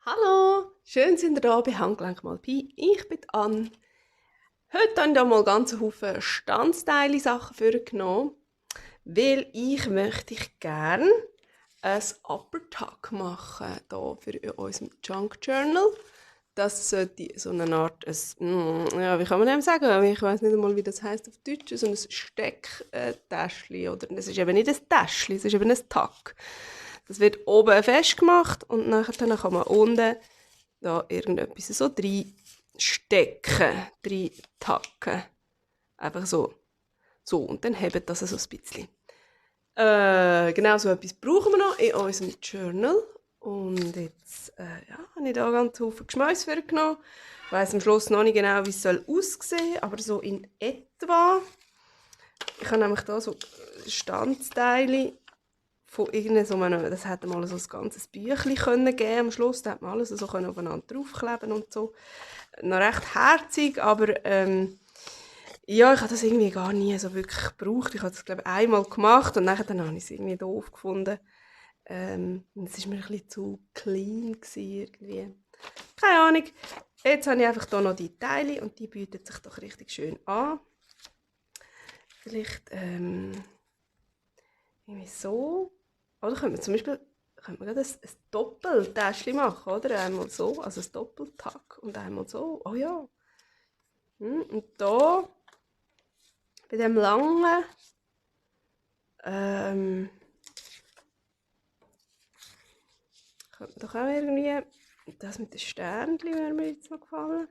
Hallo, schön sind ihr da bei Handgelenk mal Pi. Ich bin Ann. Heute habe ich da mal ganz einen Haufen Standsteile-Sachen vorgenommen, weil ich möchte gerne ein Upper Tuck machen hier für unserem Junk Journal. Das sollte so eine Art, ja, wie kann man dem sagen? Ich weiß nicht einmal, wie das heißt auf Deutsch, so ein Stecktäschchen. Oder es ist eben nicht ein Täschchen, es ist eben ein Tuck. Das wird oben festgemacht und nachher kann man unten da irgendetwas so reinstecken, reintacken. Einfach so. So, und dann hebt das so ein bisschen. Genau so etwas brauchen wir noch in unserem Journal. Und jetzt ja, habe ich da ganz viele Geschmäus vorgenommen. Ich weiss am Schluss noch nicht genau, wie es aussehen soll, aber so in etwa. Ich habe nämlich hier so Standteile von irgendeinem, so einem, das hätte mal so ein ganzes Büchlein können geben am Schluss, da hat man alles so können aufeinander draufkleben und so. Noch recht herzig, aber ja, ich habe das irgendwie gar nie so wirklich gebraucht. Ich habe das, glaube ich, einmal gemacht und dann habe ich es irgendwie doof gefunden. Es war mir ein bisschen zu clean gewesen, irgendwie. Keine Ahnung. Jetzt habe ich einfach hier noch die Teile und die bieten sich doch richtig schön an. Vielleicht irgendwie so. Oder könnte man zum Beispiel gerade ein Doppeltäschchen machen, oder? Einmal so, also ein Doppeltack und einmal so. Oh ja. Und da bei dem langen könnte man doch auch irgendwie das mit den Sternchen würde mir jetzt noch gefallen.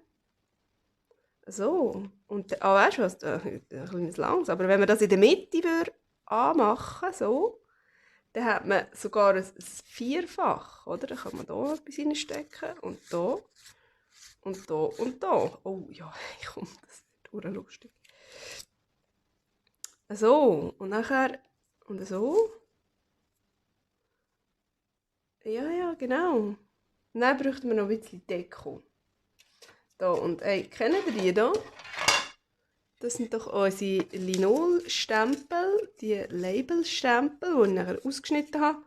So. Und weißt du was? Ein kleines langes. Aber wenn man das in der Mitte anmachen so, dann hat man sogar ein Vierfach, oder? Dann kann man da etwas reinstecken und da und da und da. Oh ja, komm, das wird lustig. So, und nachher und so. Ja, ja, genau. Und dann bräuchten wir noch ein bisschen Deko. Da, und ey, kennen ihr die da? Das sind doch unsere Linolstempel, die Labelstempel, die ich nachher ausgeschnitten habe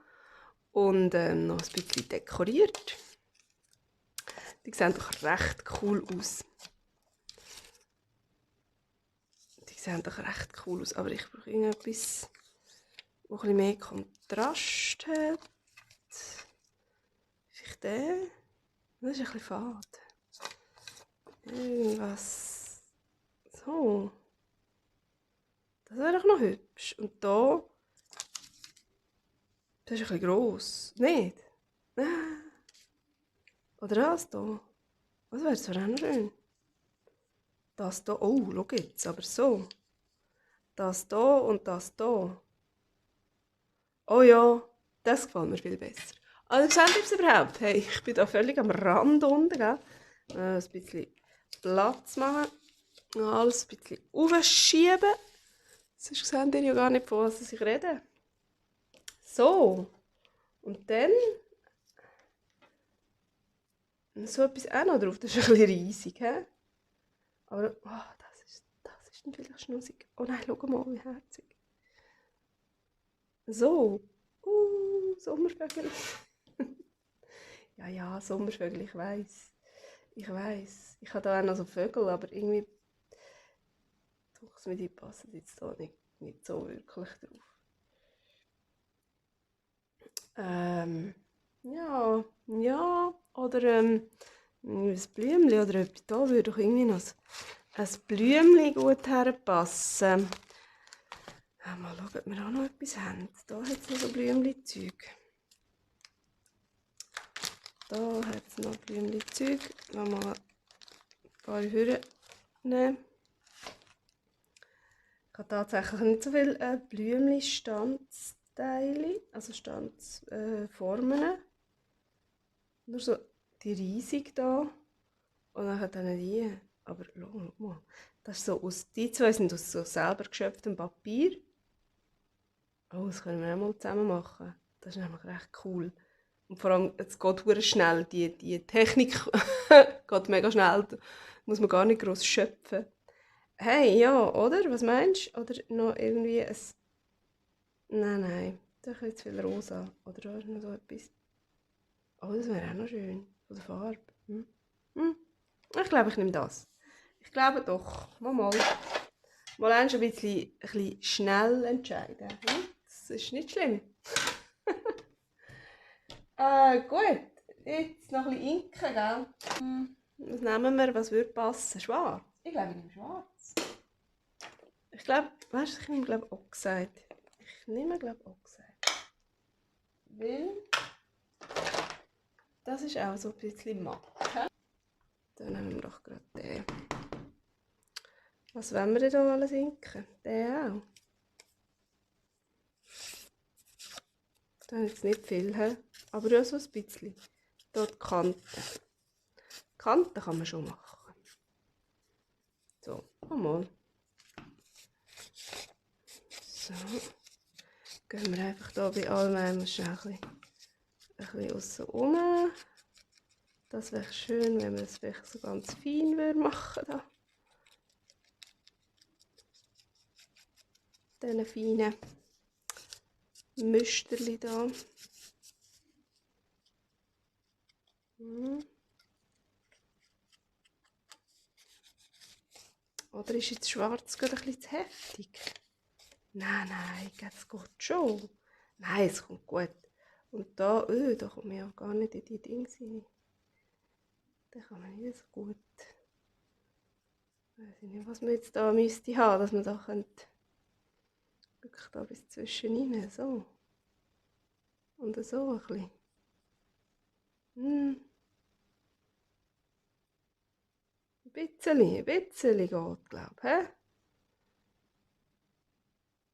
und noch ein bisschen dekoriert. Die sehen doch recht cool aus. Die sehen doch recht cool aus, aber ich brauche irgendetwas, das ein bisschen mehr Kontrast hat. Vielleicht der? Das ist ein bisschen fad. Irgendwas. So. Das wäre doch noch hübsch. Und da. Das ist ein bisschen gross. Nicht? Oder das hier? Das wäre zwar auch noch schön. Das hier. Oh, schau jetzt. Aber so. Das hier und das hier. Oh ja, das gefällt mir viel besser. Also seht ihr es überhaupt? Hey, ich bin da völlig am Rand unten, gell? Ein bisschen Platz machen. Alles ein bisschen aufschieben. Sonst seht ihr ja gar nicht, von was ich rede. So. Und dann so etwas auch noch drauf. Das ist ein bisschen riesig, he? Aber das ist dann vielleicht schnussig. Oh nein, schau mal, wie herzig. So. Sommervögel. Ja, ja, Sommervögel, ich weiß. Ich weiß. Ich habe da auch noch so Vögel, aber irgendwie die passen jetzt da nicht so wirklich drauf. Ja, ja, oder ein Blümchen oder etwas. Da würde doch irgendwie noch ein Blümchen gut herpassen. Mal schauen, ob wir auch noch etwas haben. Da hat es noch so Blümchen-Zeug. Da hat es noch Blümchen-Zeug. Mal ein paar Hürden nehmen. Ich habe tatsächlich nicht so viele Blümchen-Standteile, also Standformen. Nur so die riesig da. Und dann dann die. Aber schau mal. Das ist so die zwei sind aus so selber geschöpftem Papier. Oh, das können wir auch mal zusammen machen. Das ist nämlich recht cool. Und vor allem, es geht sehr schnell. Die Technik geht mega schnell. Da muss man gar nicht groß schöpfen. Hey, ja, oder? Was meinst du? Oder noch irgendwie ein... Nein, da ist jetzt viel rosa. Oder da ist noch so etwas. Oh, das wäre auch noch schön. Von der Farbe. Ich glaube, ich nehme das. Ich glaube doch. Mal. Mal ein bisschen schnell entscheiden. Das ist nicht schlimm. Gut. Jetzt noch ein bisschen Inken, gell? Was nehmen wir? Was würde passen? Schwarz? Ich glaube, ich nehme schwarz. Ich glaube, weißt du, ich nehme, glaube Oxide. Ich nehme, glaube Oxide. Weil das ist auch so ein bisschen matt. Dann nehmen wir doch gerade den. Was wollen wir denn da alles inken? Den auch. Da habe ich jetzt nicht viel, he? Aber ja, so ein bisschen. Hier die Kanten. Die Kanten kann man schon machen. So, mal. So. Gehen wir einfach hier bei allem einmal schnell ein bisschen aussen rum. Das wäre schön, wenn wir es vielleicht so ganz fein machen würden. Diese feinen Müsterchen hier. Oder ist jetzt schwarz gerade ein bisschen zu heftig? Nein, das geht schon. Nein, es kommt gut. Und da kommt man ja gar nicht in die Dinge rein. Da kann man nicht so gut. Ich weiß nicht, was man jetzt da müsste haben, dass man da könnte. Wirklich da bis zwischen rein. So. Und so ein bisschen. Ein bisschen geht, glaube ich.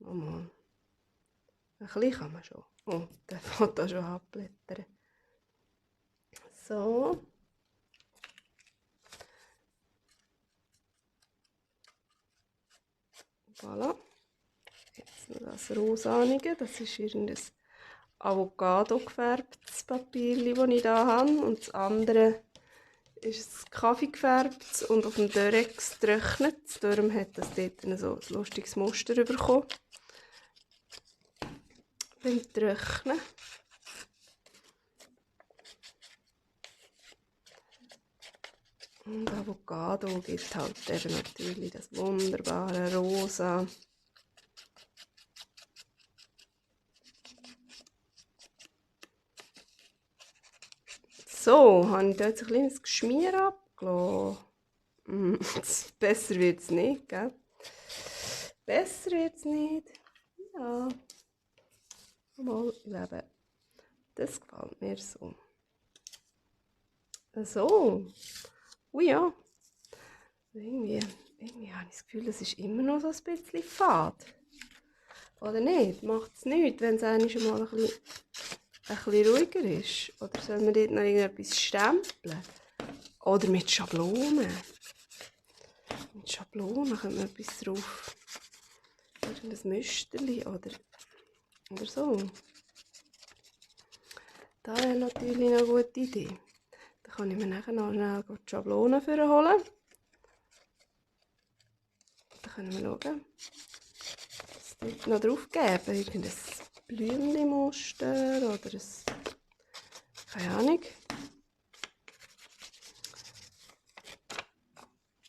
Oh Mann. Ein bisschen kann man schon. Oh, der fängt da schon abblättern. So. Voilà. Jetzt noch das Rosanige. Das ist irgendein Avocado gefärbtes Papier, das ich hier habe. Und das andere ist ein Kaffee gefärbt und auf dem Durex getrocknet. Darum hat das dort so ein lustiges Muster bekommen. Beim Trocknen. Und Avocado gibt halt eben natürlich das wunderbare Rosa. So, habe ich da jetzt ein kleines Geschmier abgelassen. Besser wird es nicht, gell? Besser wird es nicht. Ja. Mal, ich glaube, das gefällt mir so. So. Ui ja. Irgendwie habe ich das Gefühl, es ist immer noch so ein bisschen fad. Oder nicht? Macht es nicht, wenn es einmal ein bisschen ruhiger ist? Oder soll man dort noch irgendetwas stempeln? Oder mit Schablonen? Mit Schablonen kommt man etwas drauf. Irgendein Müsterchen oder so. Das wäre natürlich eine gute Idee. Da kann ich mir nachher noch schnell die Schablonen holen. Da können wir schauen, was dort noch drauf geben. Irgendein Blümchenmuster oder ein... keine Ahnung.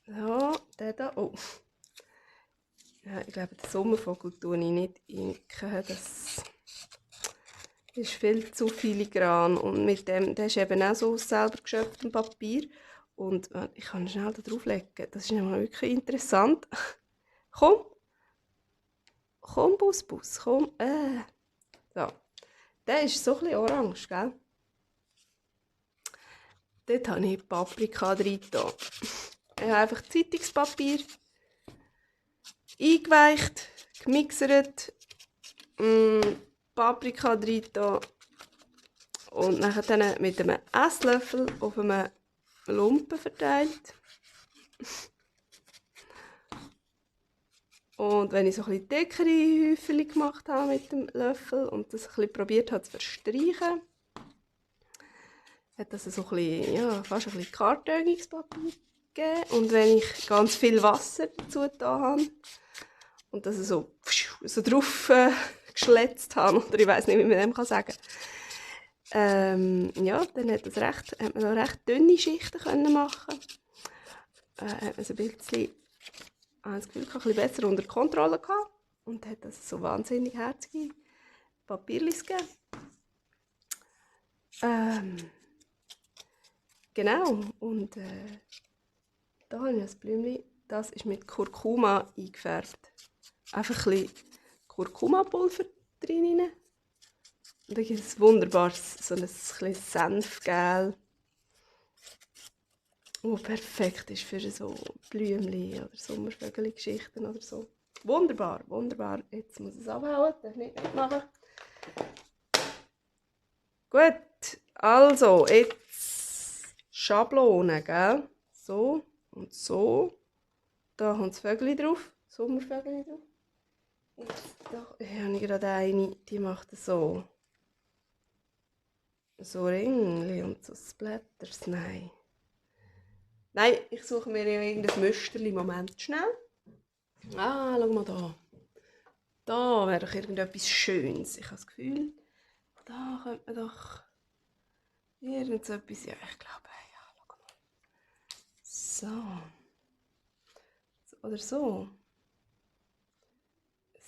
So, der da. Oh. Ja, ich glaube, den Sommervogel tue ich nicht inken. Das ist viel zu filigran. Und mit dem, der ist eben auch so aus selber geschöpftem Papier. Und ich kann schnell da drauflegen. Das ist nämlich wirklich interessant. Komm, Bus, komm. So. Der ist so ein bisschen orange, gell? Dort habe ich Paprika drin. Ich habe einfach Zeitungspapier eingeweicht, gemixert, Paprika drin und dann mit einem Esslöffel auf einem Lumpen verteilt. Und wenn ich so ein bisschen dickere Häufchen gemacht habe mit dem Löffel und das ein bisschen probiert habe zu verstreichen, hat das so ein bisschen, ja, fast ein bisschen Kartönungspapier gegeben. Und wenn ich ganz viel Wasser dazu getan habe und das so drauf geschletzt habe, oder ich weiß nicht, wie man dem sagen Ja, dann hat man noch recht dünne Schichten können. Hat man noch recht dünne Schichten können machen. Hat man es ein bisschen, das Gefühl, ein bisschen besser unter Kontrolle gehabt. Und hat das so wahnsinnig herzige Papierlis gegeben. Genau, und da habe ich ein Blümchen, das ist mit Kurkuma eingefärbt. Einfach ein bisschen Kurkumapulver drin. Und dann gibt es wunderbares, so ein bisschen Senfgel, das perfekt ist für so Blümchen oder Sommervögel-Geschichten oder so. Wunderbar, wunderbar. Jetzt muss ich es abhauen, darf nicht mitmachen. Gut, also jetzt Schablone, gell? So und so. Da kommt das Vögel drauf, Sommervögel drauf. Jetzt da habe ich gerade eine, die macht so. So Ringli und so Splatters, nein. Nein, ich suche mir ja irgendein Müsterli. Moment, schnell. Ah, schau mal da. Da wäre doch irgendetwas Schönes. Ich habe das Gefühl, da könnte man doch irgendetwas... Ja, ich glaube, ja, schau mal. So. Oder so.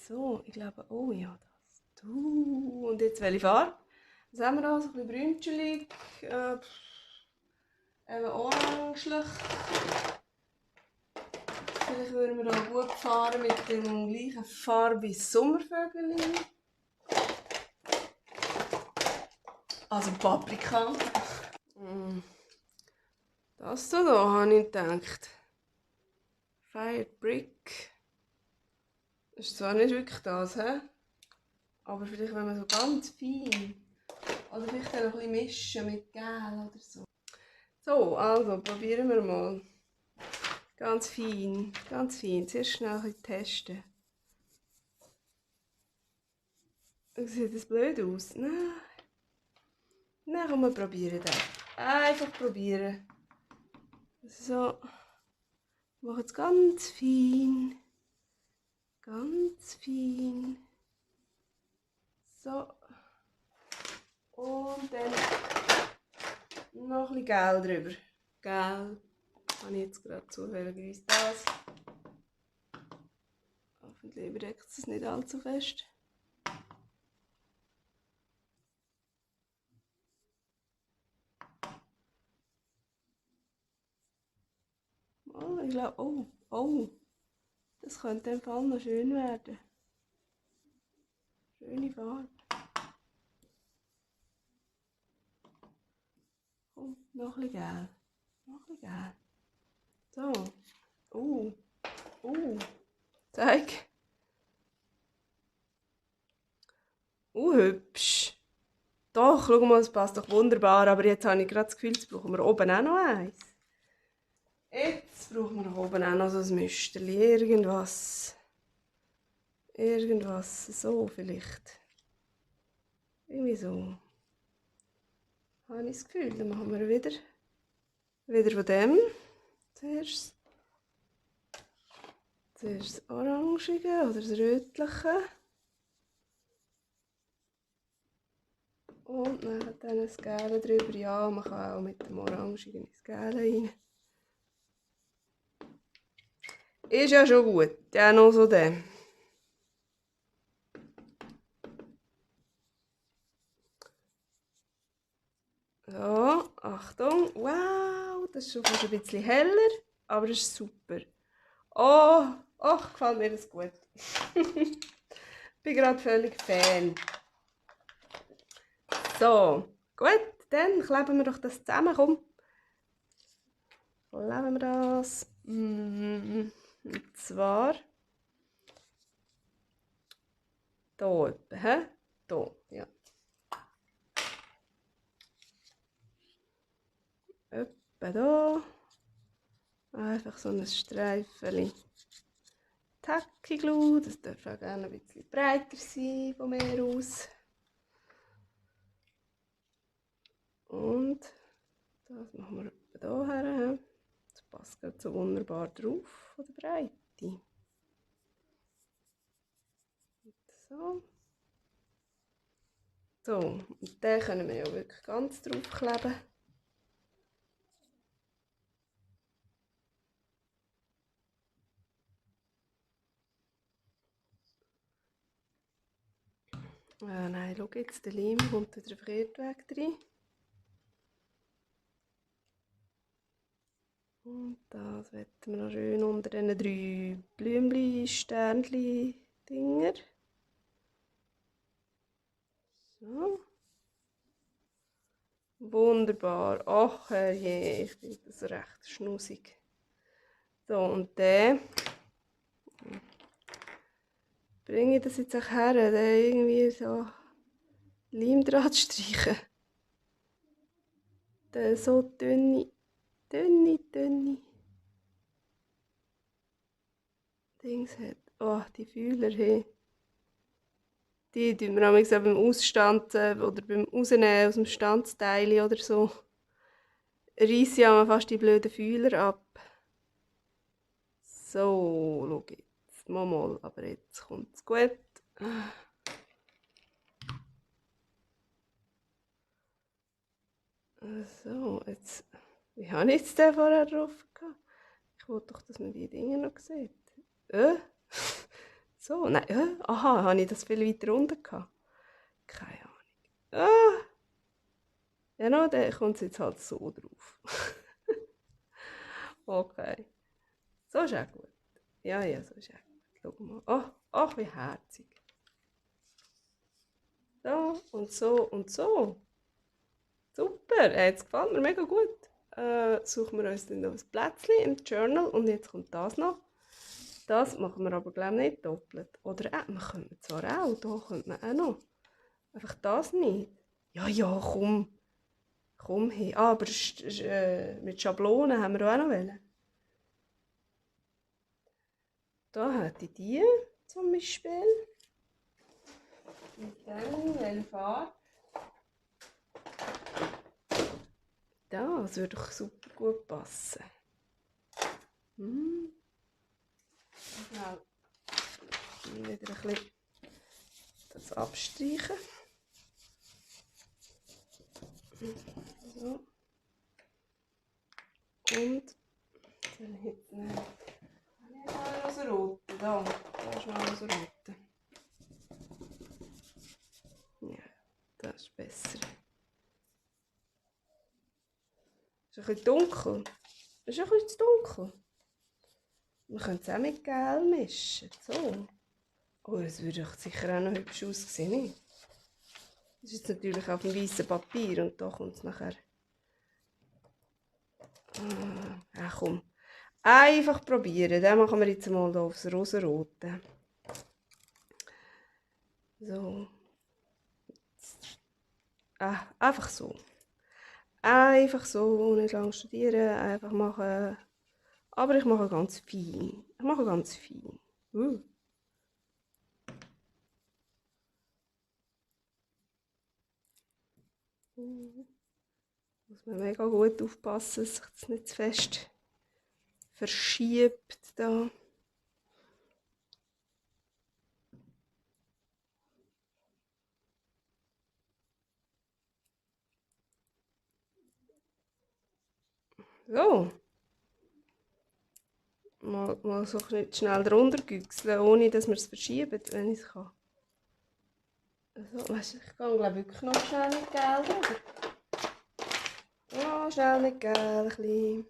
So, ich glaube, oh ja, das. Du. Und jetzt welche Farbe? Was haben wir da? So ein bisschen brünschelig. Eben orangelich. Vielleicht würden wir da gut fahren mit dem gleichen Farbe wie Sommervögel. Also Paprika. Das da habe ich gedacht. Fired Brick. Das ist zwar nicht wirklich das, he? Aber vielleicht wenn man so ganz fein. Oder vielleicht noch ein bisschen mischen mit Gel oder so. So, also probieren wir mal. Ganz fein, ganz fein. Zuerst schnell ein bisschen testen. Sieht das blöd aus? Nein. Nein, komm, wir probieren das. Einfach probieren. So. Ich mache jetzt ganz fein. Ganz fein. So. Und dann noch ein bisschen Gel drüber. Gel. Habe ich jetzt gerade zufälligerweise das. Hoffentlich überdeckt es nicht allzu fest. Oh, ich glaube, oh. Das könnte im Fall noch schön werden. Schöne Farbe. Komm, noch ein bisschen Gel. Noch ein bisschen Gel. So. Zeig. Hübsch. Doch, schau mal, das passt doch wunderbar. Aber jetzt habe ich gerade das Gefühl, jetzt brauchen wir oben auch noch eins. Jetzt brauchen wir oben auch noch so ein Müsterli. Irgendwas. So vielleicht. Irgendwie so. Habe ich das Gefühl. Dann machen wir wieder von dem. Zuerst das Orangige oder das Rötliche. Und dann das Gelbe drüber. Ja, man kann auch mit dem Orangigen ins Gelbe rein. Ist ja schon gut. Ja, noch so der. So, Achtung. Wow, das ist schon fast ein bisschen heller, aber das ist super. Oh, gefällt mir das gut. Bin gerade völlig Fan. So, gut, dann kleben wir doch das zusammen. Komm. Kleben wir das. Und zwar hier etwa, hä? Hier, ja. Etwa hier. Einfach so ein Streifchen Tacky-Glue. Das darf auch gerne ein bisschen breiter sein von mir aus. Und das machen wir etwa hierher. Das passt gerade so wunderbar drauf von der Breite. So. So, und den können wir ja wirklich ganz draufkleben. Nein, schau jetzt, der Leim kommt wieder verkehrt weg rein. Und das wollen wir noch schön unter diesen 3 Blümchen, Sternchen, Dinger. So. Wunderbar. Ach herrje, ich finde das recht schnussig. So, und den bringe ich das jetzt auch her, den irgendwie so Leim dran zu streichen. Der so dünne Dings hat. Oh, die Fühler, hey. Die tun wir manchmal beim Ausstanzen oder beim Rausnehmen aus dem Stanzteil oder so. Reissen ja fast die blöden Fühler ab. So, schau jetzt. Mal, aber jetzt kommt es gut. So, jetzt. Wie habe ich jetzt den vorher drauf gehabt? Ich wollte doch, dass man die Dinge noch sieht. So, nein, aha, habe ich das viel weiter unten gehabt? Keine Ahnung. Ja, no, dann kommt es jetzt halt so drauf. Okay. So ist auch gut. Ja, so ist auch gut. Schau mal. Oh, ach, wie herzig. So und so und so. Super, jetzt gefällt mir mega gut. Suchen wir uns dann noch ein Plätzchen im Journal und jetzt kommt das noch. Das machen wir aber glaube ich nicht doppelt. Oder man könnte zwar auch, da könnte man auch noch. Einfach das nicht. Ja, komm. Komm her. Aber mit Schablonen haben wir auch noch wollen. Da hätte ich die zum Beispiel. Mit dem Farbe. Das würde doch super gut passen. Genau. Wieder ein bisschen das abstreichen. So. Und dann hinten noch so rote. Da ist noch so rote. Ja, das ist besser. Ist ein bisschen dunkel. Ist ein bisschen zu dunkel. Man könnte es auch mit Gel mischen. So. Oh, das würde doch sicher auch noch hübsch aussehen. Das ist jetzt natürlich auf dem weißen Papier und da kommt es nachher. Komm. Einfach probieren. Den machen wir jetzt mal aufs rosarote. So. Einfach so. Einfach so, nicht lange studieren, einfach machen. Aber ich mache ganz fein. Muss man mega gut aufpassen, dass sich das nicht zu fest verschiebt da. So. Mal so schnell drunter güchseln, ohne dass man es verschiebt, wenn ich es kann. Also, weißt du, ich gehe glaube wirklich noch schnell mit Gel drüber. Ja, schnell mit Gel ein bisschen.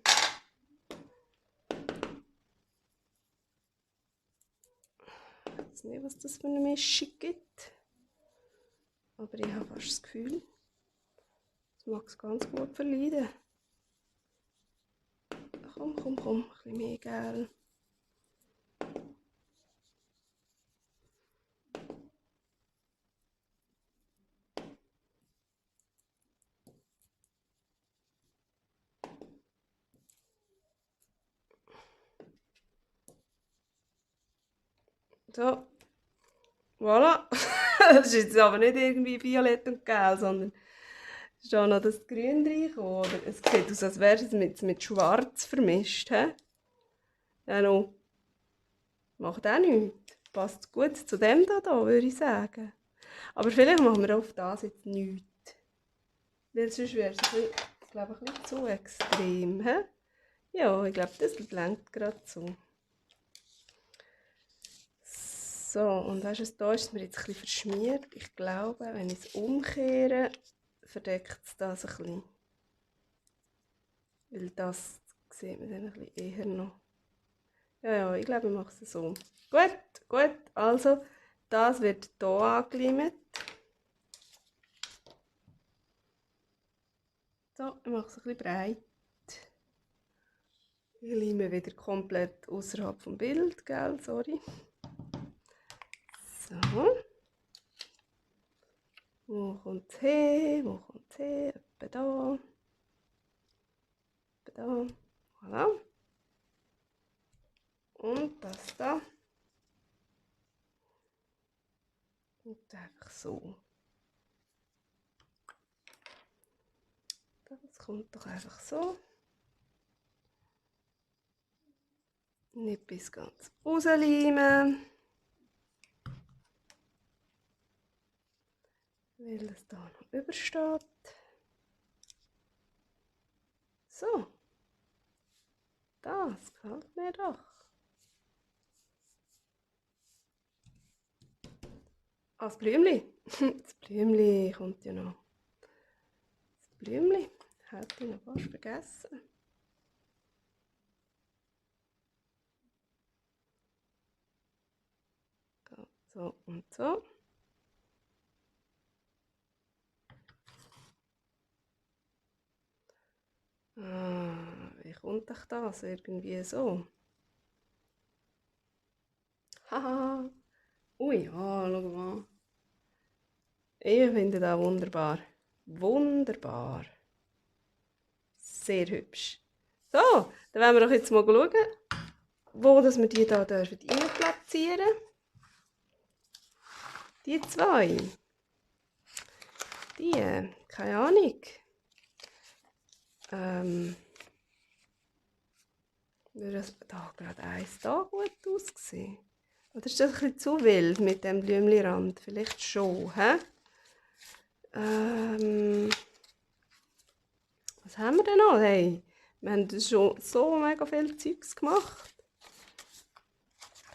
Ich weiß nicht, was das für eine Mischung gibt. Aber ich habe fast das Gefühl, das mag es ganz gut verleiden. Komm, ein bisschen mehr Gel. So, voilà. Das ist jetzt aber nicht irgendwie violett und gelb, sondern ist auch noch das Grün reingekommen. Oder es sieht aus, als wäre es mit Schwarz vermischt. He? Ja, macht auch nichts. Passt gut zu dem da, würde ich sagen. Aber vielleicht machen wir auf das jetzt nichts. Weil sonst wäre es, glaube ich, ein bisschen zu extrem. He? Ja, ich glaube, das lenkt gerade so. So, und weißt du, da ist es mir jetzt ein bisschen verschmiert. Ich glaube, wenn ich es umkehre, verdeckt es das ein bisschen. Weil das sieht man dann ein bisschen eher noch. Ja, ich glaube, ich mache es so. Gut, also das wird hier angeleimt. So, ich mache es ein bisschen breit. Ich leime wieder komplett außerhalb vom Bild, gell? Sorry. So. Wo kommt es her? Wo kommt es her? Etwa da. Etwa da. Voilà. Und das da. Und einfach so. Das kommt doch einfach so. Nicht bis ganz rausleimen. Weil es da noch übersteht. So. Das gefällt mir doch. Ah, das Blümli. Das Blümli kommt ja noch. Das Blümli hätte ich noch fast vergessen. So und so. Wie kommt euch das? Irgendwie so. Haha. Ui, ja, schau mal. Ich finde das wunderbar. Wunderbar. Sehr hübsch. So, dann wollen wir doch jetzt mal schauen, wo dass wir die hier rein platzieren dürfen. Die zwei. Die, keine Ahnung. Würde das da gerade eins da gut aussehen? Oder ist das ein bisschen zu wild mit dem Blümchenrand? Vielleicht schon, hä? Was haben wir denn noch? Hey, wir haben schon so mega viel Zeugs gemacht.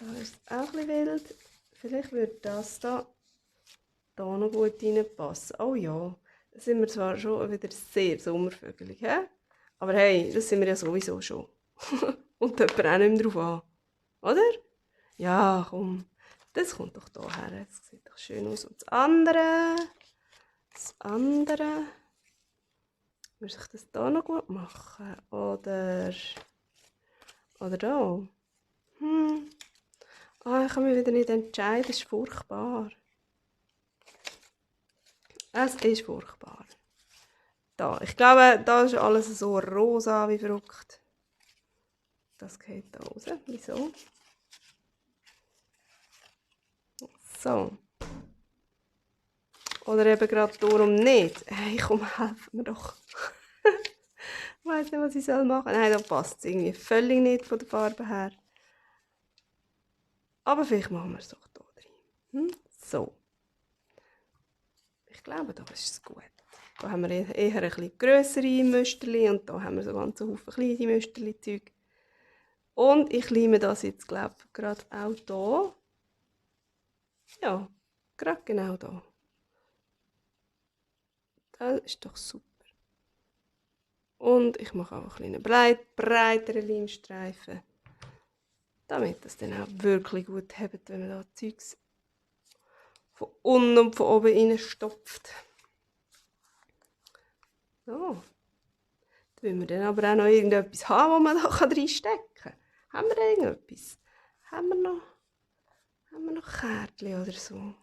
Da ist es auch ein bisschen wild. Vielleicht würde das da noch gut reinpassen. Oh ja, da sind wir zwar schon wieder sehr sommervögelig, hä? Aber hey, das sind wir ja sowieso schon. Und da brennt auch nicht mehr drauf an. Oder? Ja, komm. Das kommt doch da her. Das sieht doch schön aus. Und das andere. Würde ich das da noch gut machen? Oder da? Ich kann mich wieder nicht entscheiden. Das ist furchtbar. Es ist furchtbar. Da. Ich glaube, da ist alles so rosa wie verrückt. Das geht da raus. Wieso? So. Oder eben gerade darum nicht. Hey, komm, helf mir doch. Ich weiss nicht, was ich machen soll. Nein, da passt es irgendwie völlig nicht von der Farbe her. Aber vielleicht machen wir es doch hier drin. So. Ich glaube, da ist es gut. Da haben wir eher ein bisschen grössere Müsterli und da haben wir so ganz Haufen kleine Müsterli-Zeug. Und ich leime das jetzt, glaube ich, gerade auch hier. Ja, gerade genau da. Das ist doch super. Und ich mache auch einen kleinen breiteren Leimstreifen, damit das dann auch wirklich gut hebt, wenn man da Zeugs von unten und von oben reinstopft. So. Da wollen wir dann aber auch noch irgendetwas haben, wo man da reinstecken kann. Haben wir irgendetwas? Haben wir noch Kärtchen oder so?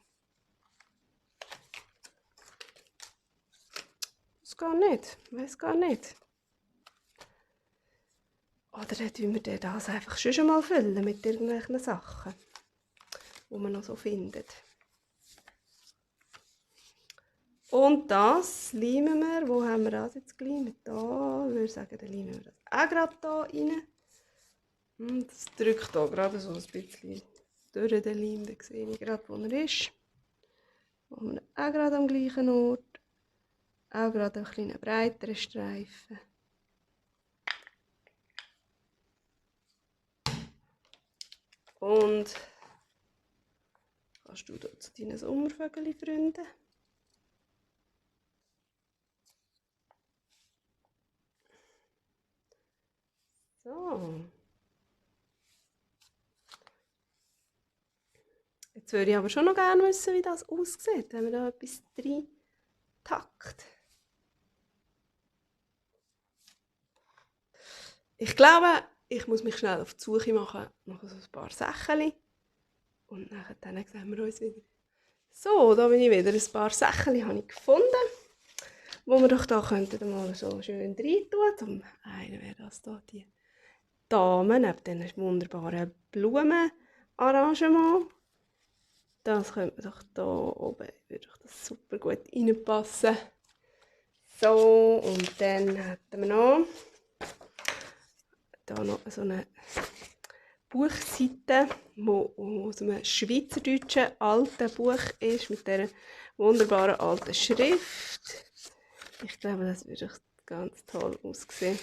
Das geht nicht. Ich weiss gar nicht. Oder dann tun wir das einfach schon mal füllen mit irgendwelchen Sachen, die man noch so findet. Und das leimen wir. Wo haben wir das jetzt geleimt? Da, ich würde sagen, dann leimen wir das auch gerade da rein. Das drückt hier gerade so ein bisschen durch den Leim. Da sehe ich gerade, wo er ist. Machen wir auch gerade am gleichen Ort. Auch gerade einen kleinen breiteren Streifen. Und kannst du hier zu deinen Sommervögel-Freunden. So. Jetzt würde ich aber schon noch gerne wissen, wie das aussieht, wenn man da etwas rein takt. Ich glaube, ich muss mich schnell auf die Suche machen nach so ein paar Sachen. Und dann sehen wir uns wieder. So, da bin ich wieder. Ein paar Sachen habe ich gefunden, wo wir doch da könnten mal so schön rein tun. Zum einen wäre das hier die Damen, neben diesen wunderbaren Blumenarrangement. Das könnte man doch da oben, würde doch das super gut reinpassen. So, und dann hätten wir noch da noch so eine Buchseite, die aus einem schweizerdeutschen alten Buch ist, mit dieser wunderbaren alten Schrift. Ich glaube, das würde ganz toll aussehen.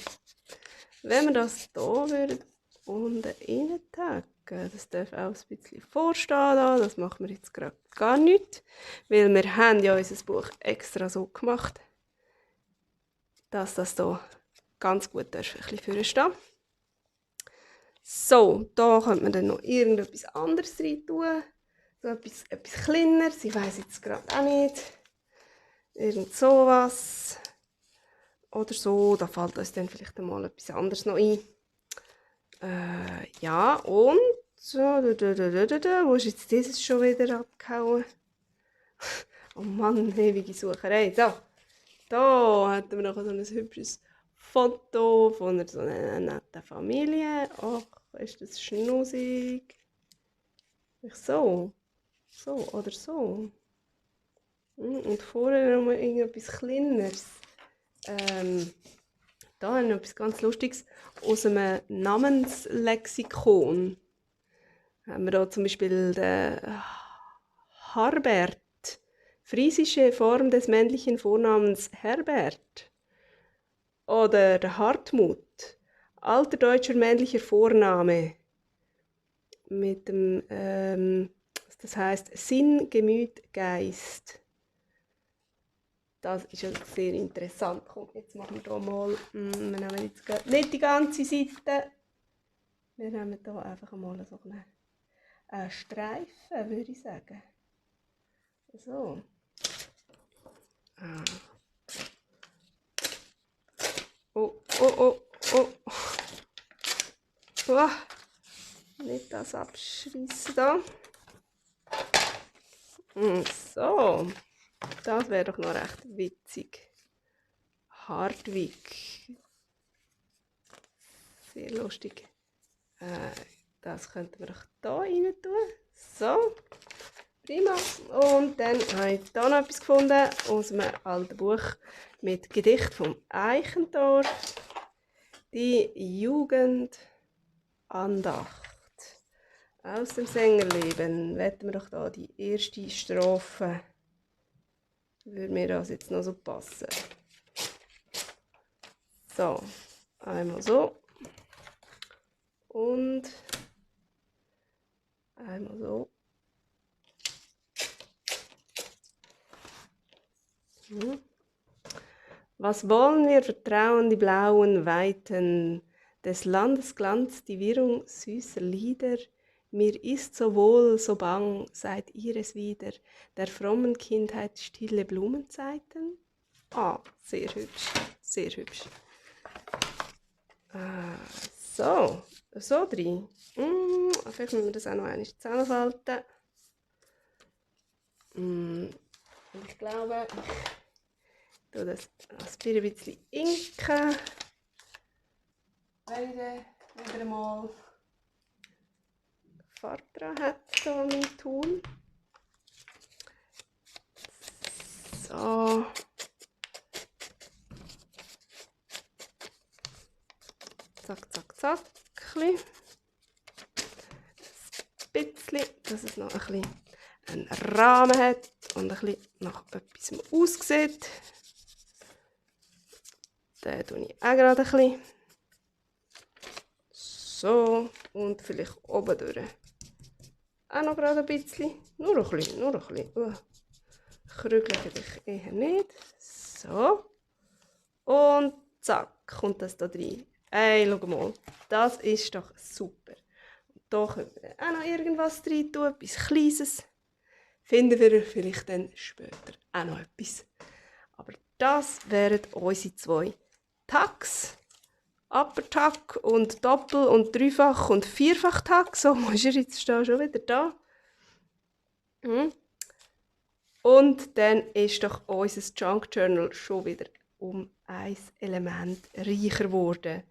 Wenn wir das hier unten reintagen, das darf auch ein bisschen vorstehen, das machen wir jetzt gerade gar nicht, weil wir haben ja unser Buch extra so gemacht, dass das hier ganz gut ein bisschen vorstehen darf. So, da könnte man dann noch irgendetwas anderes rein tun. So etwas Kleineres, ich weiss jetzt gerade auch nicht. Irgend sowas. Oder so, da fällt uns dann vielleicht mal etwas anderes noch ein. Ja, und so, wo ist jetzt dieses schon wieder abgehauen? Oh Mann, ewige Sucherei. So, da hätten wir noch so ein hübsches Foto von so einer netten Familie. Ach, ist das schnusig. So. So oder so. Und vorher noch mal irgendetwas Kleineres. Da haben wir etwas ganz Lustiges aus einem Namenslexikon. Haben wir da zum Beispiel den Harbert. Friesische Form des männlichen Vornamens Herbert. Oder der Hartmut, alter deutscher männlicher Vorname mit dem, das heißt Sinn, Gemüt, Geist. Das ist ja sehr interessant. Komm, jetzt machen wir hier mal, wir nehmen jetzt nicht die ganze Seite, wir nehmen hier einfach mal so einen Streifen, würde ich sagen. So. Oh. Oh. Nicht das abschreissen da. So. Das wäre doch noch recht witzig. Hardwick. Sehr lustig. Das könnten wir doch hier rein tun. So. Prima. Und dann habe ich hier noch etwas gefunden aus einem alten Buch mit Gedicht vom Eichendorff. Die Jugendandacht. Aus dem Sängerleben. Wetten wir doch da die erste Strophe. Würde mir das jetzt noch so passen. So. Einmal so. Und einmal so. Was wollen wir vertrauen die blauen Weiten des Landes Glanz, die Wirrung süßer Lieder? Mir ist so wohl, so bang, seid ihr es wieder, der frommen Kindheit stille Blumenzeiten? Ah, sehr hübsch, sehr hübsch. So drin. Vielleicht müssen wir das auch noch einmal zusammenfalten. Und ich glaube, ich tue das ein bisschen inken. Wieder einmal Farbe dran hat, so mein Tool. So. Zack, zack, zack. Ein bisschen, dass es noch ein bisschen einen Rahmen hat. und ein bisschen nach etwas aussieht. Den tue ich auch gerade ein bisschen. So, und vielleicht oben durch. Auch noch gerade ein bisschen. Nur ein bisschen, nur ein bisschen. Krügle dich eher nicht. So. Und zack, kommt das da rein. Hey, schau mal. Das ist doch super. Da können wir auch noch irgendwas rein tun, etwas Kleines. Finden wir vielleicht dann später auch noch etwas. Aber das wären unsere 2 Tags. Upper Tag und Doppel- und Dreifach- und Vierfach-Tag. So, ist er jetzt schon wieder da. Und dann ist doch unser Junk Journal schon wieder um ein Element reicher geworden.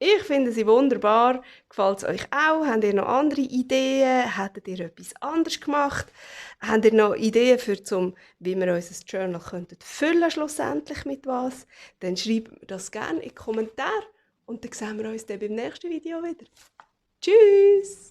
Ich finde sie wunderbar. Gefällt es euch auch? Habt ihr noch andere Ideen? Hättet ihr etwas anderes gemacht? Habt ihr noch Ideen für wie wir unser Journal füllen schlussendlich mit was? Dann schreibt mir das gerne in die Kommentare und dann sehen wir uns dann beim nächsten Video wieder. Tschüss!